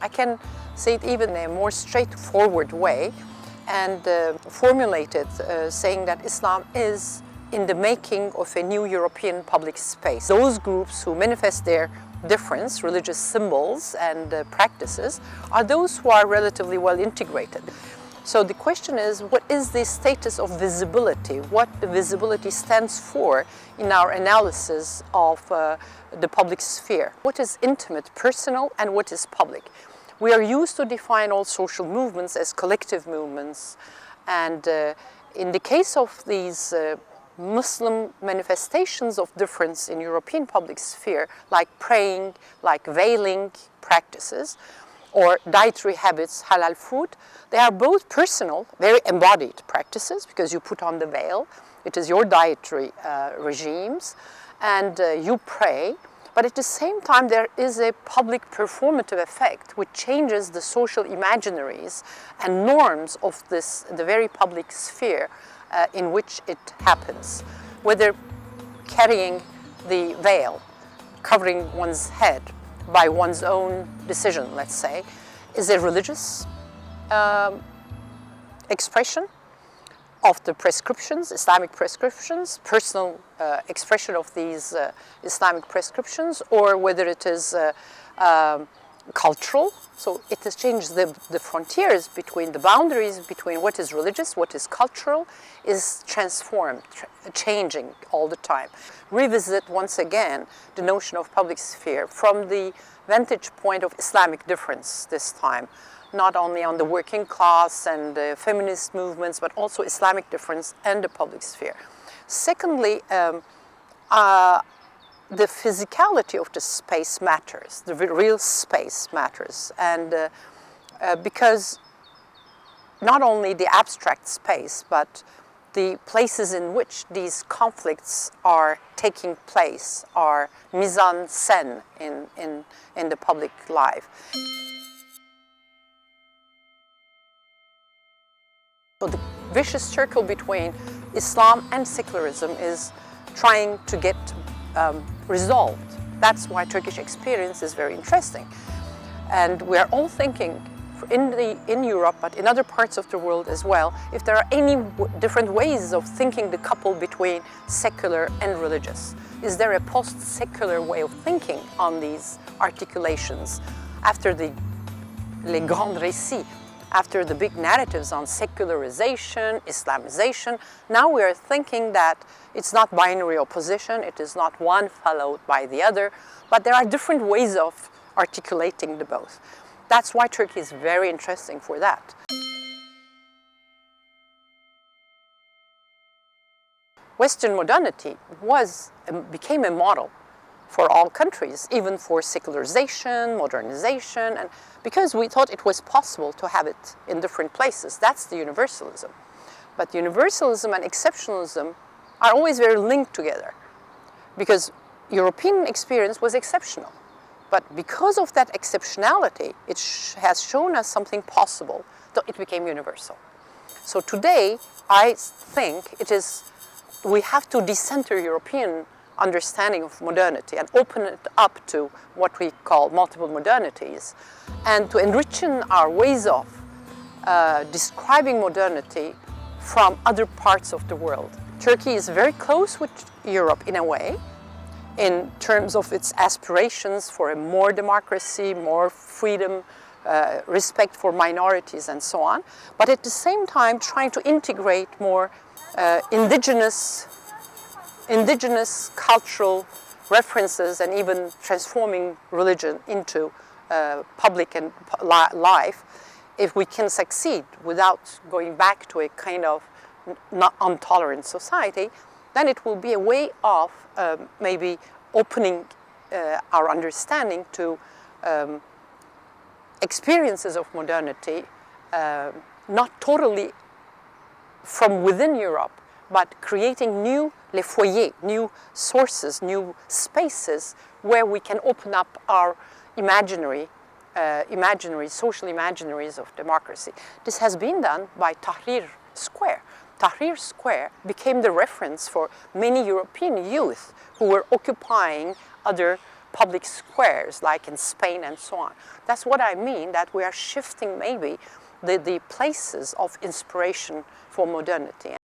I can say it even in a more straightforward way and formulate it saying that Islam is in the making of a new European public space. Those groups who manifest their difference, religious symbols and practices, are those who are relatively well integrated. So the question is, what is the status of visibility? What the visibility stands for in our analysis of the public sphere? What is intimate, personal, and what is public? We are used to define all social movements as collective movements, and in the case of these Muslim manifestations of difference in European public sphere, like praying, like veiling practices, or dietary habits, halal food, they are both personal, very embodied practices, because you put on the veil, it is your dietary regimes, and you pray, but at the same time there is a public performative effect which changes the social imaginaries and norms of the very public sphere in which it happens. Whether carrying the veil, covering one's head by one's own decision, let's say, is a religious expression of the prescriptions, Islamic prescriptions, personal expression of these Islamic prescriptions, or whether it is cultural. So it has changed the frontiers between the boundaries between what is religious, what is cultural, is transformed, changing all the time. Revisit once again the notion of public sphere from the vantage point of Islamic difference this time, not only on the working class and the feminist movements, but also Islamic difference and the public sphere. Secondly, the physicality of the space matters, the real space matters, and because not only the abstract space, but the places in which these conflicts are taking place are mise en scène in the public life. So the vicious circle between Islam and secularism is trying to get resolved. That's why Turkish experience is very interesting. And we are all thinking in Europe, but in other parts of the world as well, if there are any different ways of thinking the couple between secular and religious. Is there a post-secular way of thinking on these articulations after the les grands récits, after the big narratives on secularization, Islamization? Now we are thinking that it's not binary opposition, it is not one followed by the other, but there are different ways of articulating the both. That's why Turkey is very interesting for that. Western modernity became a model for all countries, even for secularization, modernization, and because we thought it was possible to have it in different places. That's the universalism. But universalism and exceptionalism are always very linked together, because European experience was exceptional. But because of that exceptionality, it has shown us something possible, so it became universal. So today, I think we have to decenter European understanding of modernity and open it up to what we call multiple modernities, and to enrich our ways of describing modernity from other parts of the world. Turkey is very close with Europe in a way, in terms of its aspirations for a more democracy, more freedom, respect for minorities and so on, but at the same time trying to integrate more indigenous cultural references and even transforming religion into public and life. If we can succeed without going back to a kind of intolerant society, then it will be a way of maybe opening our understanding to experiences of modernity, not totally from within Europe, but creating new les foyers, new sources, new spaces where we can open up our social imaginaries of democracy. This has been done by Tahrir Square. Tahrir Square became the reference for many European youth who were occupying other public squares like in Spain and so on. That's what I mean, that we are shifting maybe the places of inspiration for modernity.